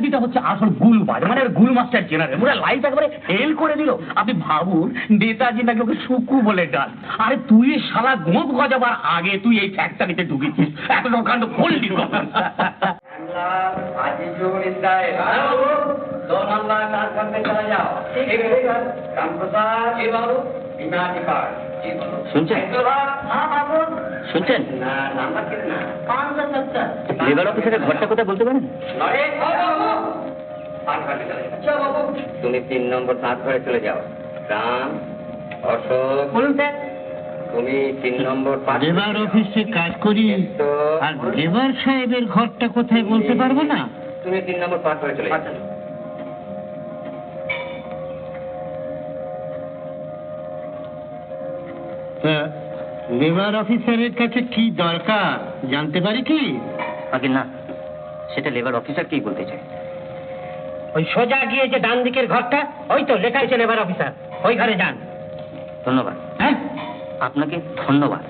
চাকরিটা হচ্ছে আসল গুলবাজ, মানে গুল মাস্টার জেনারেল, ওরা লাইফ একেবারে ফেল করে দিল। আপনি ভাবুন, নেতাজি নাকি ওকে সুকু বলে ডাক। আরে তুই শালা গোঁদ গজাবার আগে তুই এই ফ্যাক্টরিতে ঢুকেছিস, এত কাণ্ড করলি। শুনছেন শুনছেন লেবার অফিসারের ঘরটা কোথায় বলতে পারেন? তুমি 3 নম্বর 5 ঘরে চলে যাও। রাম, অশোক, বলুন স্যার। তুমি 3 নম্বর 5 লেবার অফিসে কাজ করি, আর লেবার সাহেবের ঘরটা কোথায় বলতে পারবো না। তুমি 3 নম্বর 5 ঘরে চলে যাও। লেবার অফিসারের কাছে কি দরকার জানতে পারি কি? আগে না, সেটা লেবার অফিসার কি বলতে চায়। ওই সোজা গিয়ে যে ডান দিকের ঘরটা, ওই তো লেখা আছে লেবার অফিসার, ওই ঘরে যান। ধন্যবাদ। হ্যাঁ, আপনাকে ধন্যবাদ।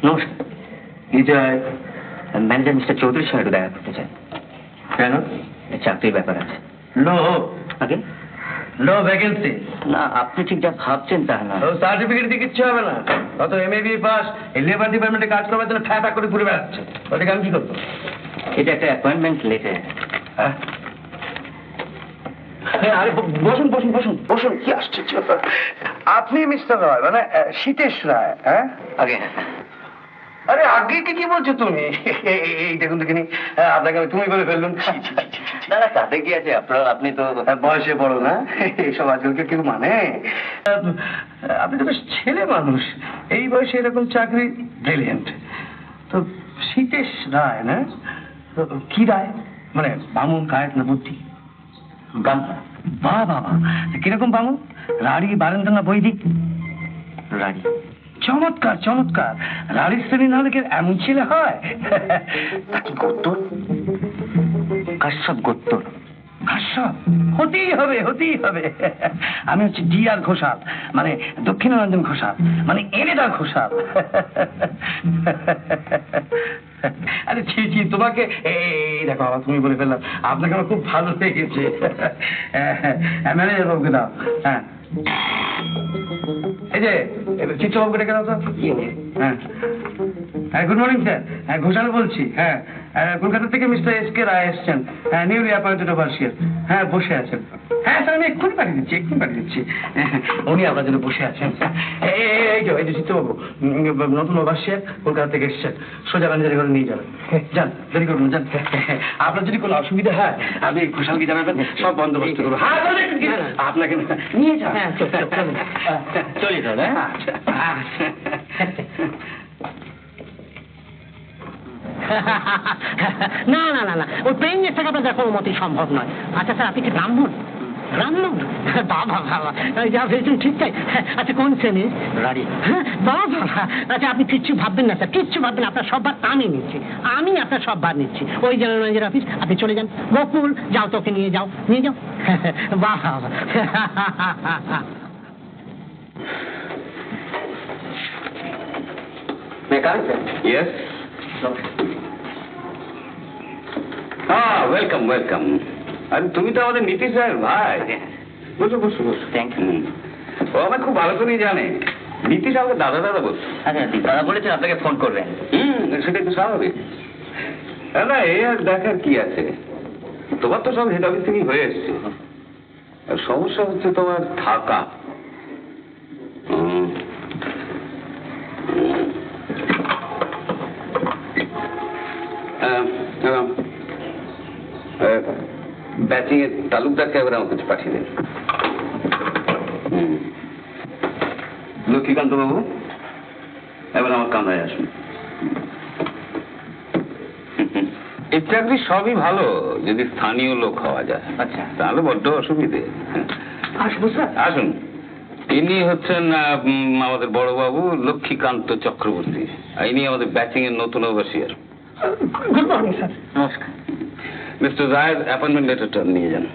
নমস্কার। কি চাই? ম্যানেজার মিস্টার চৌধুরীর সঙ্গে একটু দেখা করতে চাই। কেন? চাকরির ব্যাপার আছে। নো আগে নো ভ্যাকেন্সি। না, আপনি ঠিক যা ভাবছেন তা না। ও সার্টিফিকেট দিয়ে কিচ্ছু হবে না। অত MA পাস, এই লেবার ডিপার্টমেন্টে কাজ করবার জন্য ফ্যাটা করে ঘুরে বেড়াচ্ছে। ওটাকে আমি কি করবো? এটা একটা অ্যাপয়েন্টমেন্ট লেটার। হ্যাঁ, আরে বসুন বসুন বসুন বসুন। কি আশ্চর্য! আপনি মিস্টার রায়, মানে শীতেশ রায়? হ্যাঁ আগে আরে আগে কি বলছো তুমি? এই দেখুন দেখিনি, আপনাকে আমি তুমি বলে ফেললুম। না না, তাতে কি আছে, আপনি তো বয়সে বড় না, এইসব আজকালকে কেউ মানে। আপনি তো বেশ ছেলে মানুষ, এই বয়সে এরকম চাকরি, ব্রিলিয়েন্ট। তো শীতেশ রায় না? তো কি রায়? মানে বামুন, কায়েত না বুদ্ধি? বাহ বাবা, কিরকম বামুন? রাড়ি, বারান্দা না বৈদিক? রানী। চমৎকার চমৎকার। রাড়ির শ্রেণী না হলে কি এমন ছেলে হয়? তা কি গোত্তর? কাশ্যপ গোত্তর। কাশ্যপ? হতেই হবে হতেই হবে। আমি হচ্ছে D.R. ঘোষাল, মানে দক্ষিণারঞ্জন ঘোষাল, মানে এলেদা ঘোষাল। আরে ছি ছি, তোমাকে এই দেখো আবার তুমি বলে ফেললাম। আপনাকে আমার খুব ভালো লেগেছে। ম্যানেজার বাবুকে দাও। হ্যাঁ, এই যে চিত্রবাবুকে ডেকে দাও তো। হ্যাঁ হ্যাঁ, গুড মর্নিং স্যার। হ্যাঁ, ঘোষাল বলছি। হ্যাঁ, কলকাতা থেকে মিস্টার S.K. রায় এসছেন। হ্যাঁ, নিউলি অ্যাপয়েন্টেড ওভারসিয়ার। হ্যাঁ, বসে আছেন। হ্যাঁ স্যার, আমি এক্ষুনি পাঠিয়ে দিচ্ছি, এক্ষুনি পাঠিয়ে দিচ্ছি। উনি আপনার জন্য বসে আছেন। এই যে চিত্রবাবু, নতুন ওভারসিয়ার কলকাতা থেকে এসছেন। সোজা ম্যানেজারের ঘরে নিয়ে যাবেন। যান, দেরি করুন না, যান। আপনার যদি কোনো অসুবিধা হয় আপনি ঘোষালকে জানাবেন, সব বন্দোবস্ত করবো। হ্যাঁ, আপনাকে নিয়ে যান। চলি তাহলে। না না না না, ওই পেইংয়ের টাকা আপনাদের কোনো মতেই সম্ভব নয়। আচ্ছা স্যার, আপনি কি ব্রাহ্মণ? ব্রাহ্মণ? বাবা বাবা, যা ভেবেছেন ঠিক তাই। আচ্ছা, কোন শ্রেণী? রানী। হ্যাঁ, বাবা। আচ্ছা, আপনি কিচ্ছু ভাববেন না স্যার, কিচ্ছু ভাববেন না। আপনার সব ভার আমি নিচ্ছি, আমি আপনার সব ভার নিচ্ছি। ওই জেনারেল ম্যানেজার অফিস, আপনি চলে যান। গোকুল, যাও, তোকে নিয়ে যাও, নিয়ে যাও। বাবা। Yes. Welcome welcome. আরে তুমি তো আমাদের নীতি স্যার ভাই। বসো বসো বসো। Thank you. ও আমাকে খুব ভালো করেই জানে। নীতিশ আমাকে দাদা দাদা বলতো। আচ্ছা, দাদা বলেছেন আপনাকে ফোন করবেন। সেটা একটু স্বাভাবিক। না, এই আর দেখার কি আছে, তোমার তো সব হেড অফিস থেকেই হয়ে এসছে। আর সমস্যা হচ্ছে তোমার থাকা। ব্যাচিং এর তালুকদারকে এবার আমার কাছে পাঠিয়ে দেন। লক্ষ্মীকান্ত বাবু, এবার আমার কামরায় আসুন। এই চাকরি সবই ভালো যদি স্থানীয় লোক হওয়া যায়। আচ্ছা। তাহলে বড্ড অসুবিধে। আসবো স্যার। আসুন, ইনি হচ্ছেন আমাদের বড়বাবু লক্ষ্মীকান্ত চক্রবর্তী। আর ইনি আমাদের ব্যাচিং এর নতুন ওভারসিয়ার। Good morning sir. নমস্কার। মিস্টার রায়ের অ্যাপয়েন্টমেন্ট লেটারটা নিয়ে যান।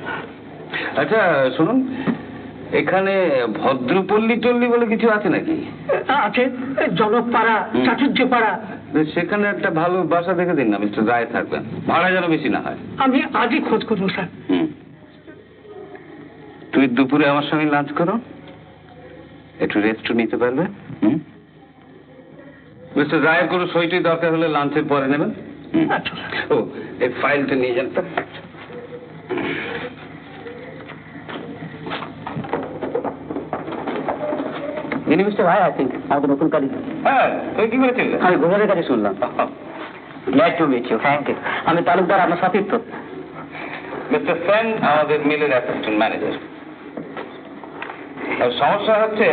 আচ্ছা শুনুন, এখানে ভদ্রপল্লী টল্লী বলে কিছু আছে নাকি? আছে জনকপাড়া, চাটুর্যপাড়া। সেখানে একটা ভালো বাসা দেখে দিন না, মিস্টার রায় থাকবেন, ভাড়া যেন বেশি না হয়। আমি আজই খোঁজ করবো স্যার। তুই দুপুরে আমার সঙ্গে লাঞ্চ করো, একটু রেস্টও নিতে পারবে। মিস্টার রায়ের কোনো সইটই দরকার হলে লাঞ্চের পরে নেবেন। আচ্ছা। ও এই ফাইলটা নিয়ে যান তো। ইনি মিস্টার রায় আছেন, আমাদের নতুন কালী। হ্যাঁ, তুই কি করেছিস? আমি ঘোষালের কাছে শুনলাম। Glad to meet you. Thank you. আমি তালুকদার, আপনার সতীর্থ। মিস্টার সেন আমাদের মিলের অ্যাসিস্ট্যান্ট ম্যানেজার। সমস্যা হচ্ছে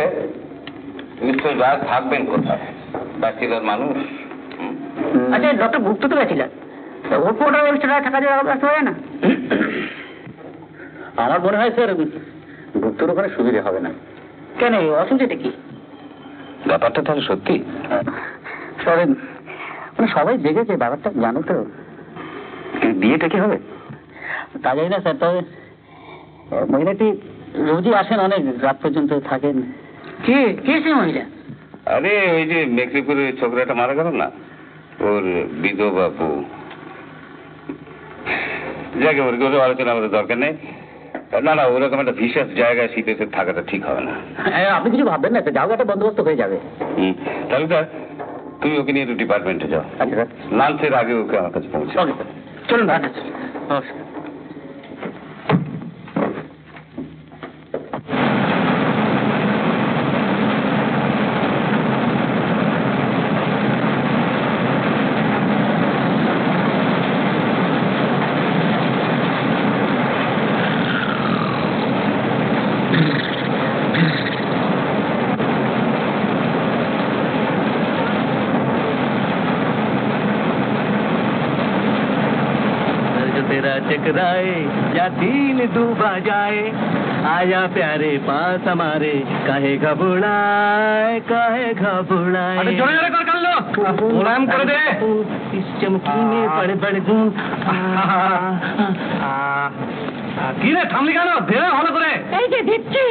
মিস্টার রায় থাকবেন কোথায়? ব্যাচেলর মানুষ। আচ্ছা, ডক্টর গুপ্ত তো গেছিলেন, ওপরটা মিস্টার রায় থাকা যাওয়া ব্যস্ত হয় না? আমার মনে হয় স্যার গুপ্তর ওখানে সুবিধা হবে না। কেন, অসুবিধাটা কি? ব্যাপারটা তাহলে সত্যি? সবাই মানে সবাই দেখেছে ব্যাপারটা, জানো তো। বিয়েটা কি হবে? তা জানি না স্যার, তবে মহিলাটি রোজই আসেন, অনেক রাত পর্যন্ত থাকেন। কে সে মহিলা? আরে ওই যে মেকলিপুরে ছোকরাটা মারা গেল না, ওর বিধবা বউ। যাকে ওর করে আলোচনা আমাদের দরকার নেই। না না, ওরকম একটা বিশেষ জায়গায় শীতে থাকাটা ঠিক হবে না। আপনি কিছু ভাববেন না, যাও, একটা বন্দোবস্ত হয়ে যাবে। তাহলে স্যার তুমি ওকে নিয়ে একটু ডিপার্টমেন্টে যাও। আচ্ছা স্যার। লাঞ্চের আগে ওকে আমার কাছে পৌঁছে। ওকে স্যার, চলুন। আচ্ছা, নমস্কার। तेरा टकराए या दिल डूबा जाए, आया प्यारे पास हमारे, काहे घबराए काहे घबराए। জোরে জোরে কর কাল্লো, মোলায়েম করে দে। इस चमकी में बड़े बड़े गुण। কি রে, থামলি কেন? দে ভালো করে। এই যে দিচ্ছি।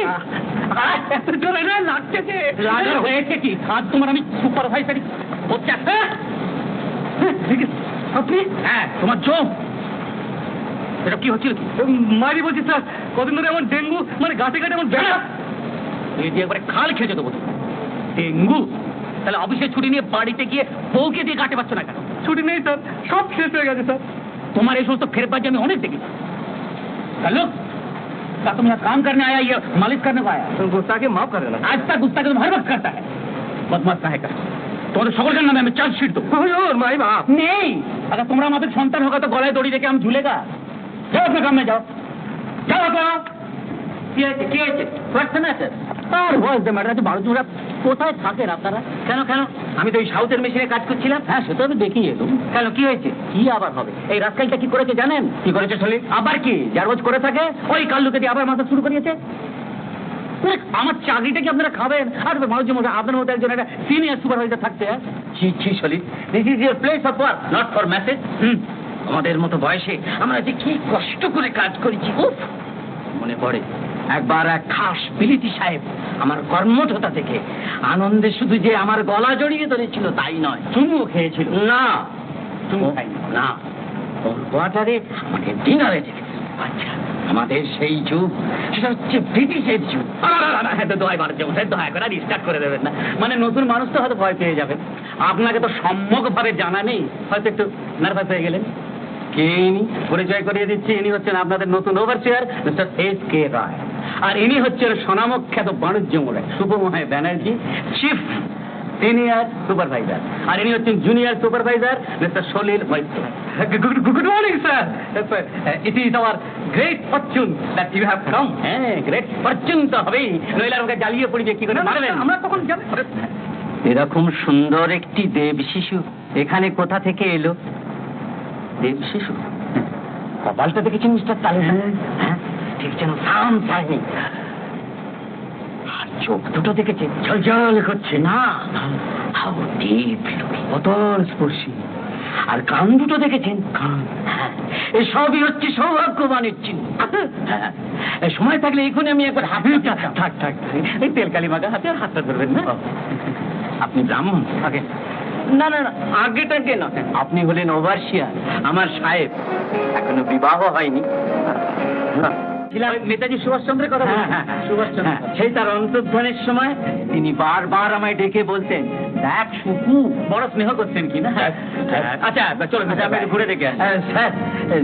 এত জোরে না, লাগতেছে। রাজার হয়েছে কি? আজ তোমার আমি সুপারভাইজারি হচ্ছে। আপনি? হ্যাঁ, তোমার চোখ। এটা কি হচ্ছিল কি? মারি বলছি স্যার, কদিন ধরে এমন ডেঙ্গু, মানে গাছে গাছে এমন বেড়া। তুই দিয়ে একবারে খাল খেয়ে যেত বোধ। ডেঙ্গু? তাহলে অফিসে ছুটি নিয়ে বাড়িতে গিয়ে বউকে দিয়ে কাটে পাচ্ছ না কেন? ছুটি নেই স্যার, সব শেষ হয়ে গেছে স্যার। तुम्हारे এই সমস্ত ফেরবাজি আমি অনেক দেখেছি। चलो क्या तुम यहाँ काम करने आया, ये मालिश करने को आया? गुस्ताखे माफ कर देना। आज तक गुस्ताखी तुम हर वक्त करता है। बदमाश काहे का? তোমাদের সকলের নামে আমি চার্জশিট দেবো। माई बाप নেই। अगर তোমরা আমাদের সন্তান হোগা তো গলায় দড়ি রেখে আমি ঝুলেগা। যাও আপনার কামে যাও, যাও তো। কি হয়েছে, কি হয়েছে? কোয়েশ্চেন আছে? আর হোয়াটস দ্য ম্যাটার? বারোজোড়া কোথায় থাকেন আপনারা? কেন কেন? আমি তো ওই সাউথের মেশিনে কাজ করছিলাম। হ্যাঁ, সেটা আমি দেখি এলুম। কেন, কি হয়েছে? কি আবার হবে? এই রাস্কালটা কি করেছে জানেন? কি করেছে শোলে? আবার কি, যা রোজ করে থাকে ওই কাল্লুকে দিয়ে আবার মাথা শুরু করিয়েছে। আমার চাকরিটা কি আপনারা খাবেন? আর মানুষের মধ্যে আপনার মধ্যে একজন একটা সিনিয়র সুপারভাইজার থাকতে। ছি ছি শলি, this is your place of work, not for message. আমাদের মতো বয়সে আমরা যে কি কষ্ট করে কাজ করেছি। উফ, মনে পড়ে একবার এক খাস বিলিতি সাহেব আমার কর্মঠতা থেকে আনন্দে শুধু যে আমার গলা জড়িয়ে ধরেছিল তাই নয়, চুমুও খেয়েছিল। না, চুমু খাইনি না, ওর কোয়ার্টারে আমাকে ডিনারে ডেকেছিল। আচ্ছা, আমাদের সেই যুগ, সেটা হচ্ছে ব্রিটিশের যুগ। দোয়া করে আর স্টার্ট করে দেবেন না, মানে নতুন মানুষ তো হয়তো ভয় পেয়ে যাবেন। আপনাকে তো সম্যকভাবে জানা নেই, হয়তো একটু নার্ভাস হয়ে গেলেন। কে ইনি? পরিচয় করিয়ে দিচ্ছি, ইনি হচ্ছেন আপনাদের নতুন ওভারসিয়ার মিস্টার এস.কে. রায়। আর ইনি হচ্ছেন স্বনামখ্যাত বাণিজ্য মোড়ে Subramaniam Banerjee, chief senior supervisor. আর ইনি হচ্ছেন junior supervisor mister Salil Maitra. Good morning sir, it is our great fortune that you have come. হ্যাঁ, গ্রেট ফরচুন তো হবেই, নইলে আমাকে জ্বালিয়ে পড়ি যে কি করে মারবেন। আমরা তখন এরকম সুন্দর একটি দেব শিশু এখানে কোথা থেকে এলো? দেব শিশু? কপালটা দেখেছেন মিস্টার তালুকদার? হ্যাঁ, ঠিক যেন সাম সাইনি। চোখ দুটো দেখেছেন ঝলঝল করছে না, হাউ ডিপ অতল স্পর্শী। আর কান দুটো দেখেছেন, কান, হ্যাঁ, এসবই হচ্ছে সৌভাগ্যবানের চিহ্ন। হ্যাঁ, সময় থাকলে এখনই আমি একবার হাতে থাক থাক এই তেলকালি মাখা হাতে আর হাতটা ধরবেন না। আপনি ব্রাহ্মণ থাকেন? না না না, আগেটাকে না, আপনি হলেন ওভারসিয়ার, আমার সাহেব। এখনো বিবাহ হয়নি। নেতাজি সুভাষচন্দ্রের কথা বলছেন? সুভাষচন্দ্র। সেই তার অন্তর্ধানের সময় তিনি বারবার আমায় ডেকে বলতেন, দেখ সুকু, বড় স্নেহ করতেন কি না। আচ্ছা চলো আমি ঘুরে দেখে স্যার,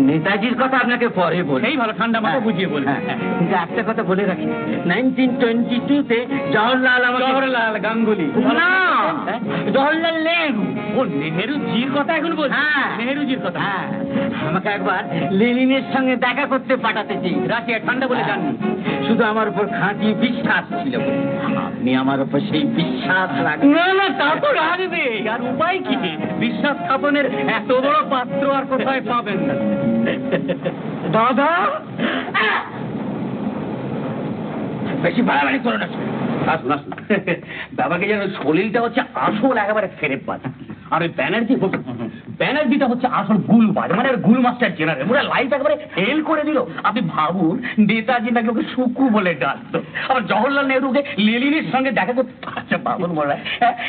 নেতাজির কথা আপনাকে পরে বলি। সেই ভালো, ঠান্ডা মাথা বুঝিয়ে বলবেন। কিন্তু একটা কথা বলে রাখি, 1922-তে জওহরলাল গাঙ্গুলি, না জওহরলাল নেহরু, ও নেহরুজির কথা এখন বলছি। হ্যাঁ, নেহরুজির কথা। হ্যাঁ, আমাকে একবার লেনিনের সঙ্গে দেখা করতে পাঠাতে চেয়ে রাশিয়া, ঠান্ডা বলে জাননি, শুধু আমার উপর খাঁটি বিশ্বাস ছিল। আপনি আমার উপর সেই বিশ্বাস রাখেন? না না, তা তো রাখবে, আর উপায় কি? বিশ্বাস স্থাপনের এত বড় পাত্র আর কোথায় পাবেন না। দাদা বেশি বাড়াবাড়ি করো না। আসুন আসুন, বাবাকে যেন শরীরটা হচ্ছে আসল একেবারে ফেরে পাত। আর ওই ব্যানার্জিটা হচ্ছে আসল গুলবাজ, মানে গুল মাস্টার জেনারেল, পুরো লাইফ একেবারে ফেল করে দিল। আপনি ভাবুন, নেতাজি নাকি ওকে সুকু বলে ডাকতো, আবার জওহরলাল নেহরুকে লেনিনের সঙ্গে দেখা করতে। আচ্ছা ভাবুন মনে,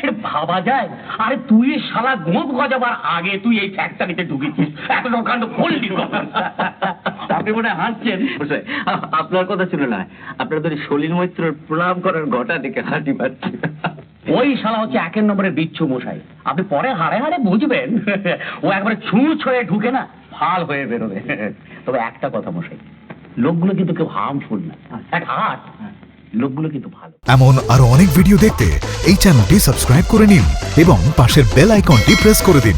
এটা ভাবা যায়? আরে তুই শালা গোঁদ গজাবার আগে তুই এই ফ্যাক্টরিতে ঢুকেছিস, এত কাণ্ড করলি। আপনি মনে হয় হাসছেন। আপনার কথা ছিল না, আপনার তো সলিল মৈত্রের প্রণাম করার ঘটা দেখে হাঁটি পাচ্ছি। ওই শালা হচ্ছে 1 নম্বরের বিচ্ছু মশাই। আপনি পরে হাড়ে হাড়ে বুঝবেন, ও একবারে ছুঁচ হয়ে ঢুকে না ফাল হয়ে বেরোবে। তবে একটা কথা মশাই, লোকগুলো কিন্তু কেউ হার্মফুল না, এক হাট, লোকগুলো কিন্তু ভালো। এমন আরো অনেক ভিডিও দেখতে এই চ্যানেলটি সাবস্ক্রাইব করে নিন এবং পাশের বেল আইকনটি প্রেস করে দিন।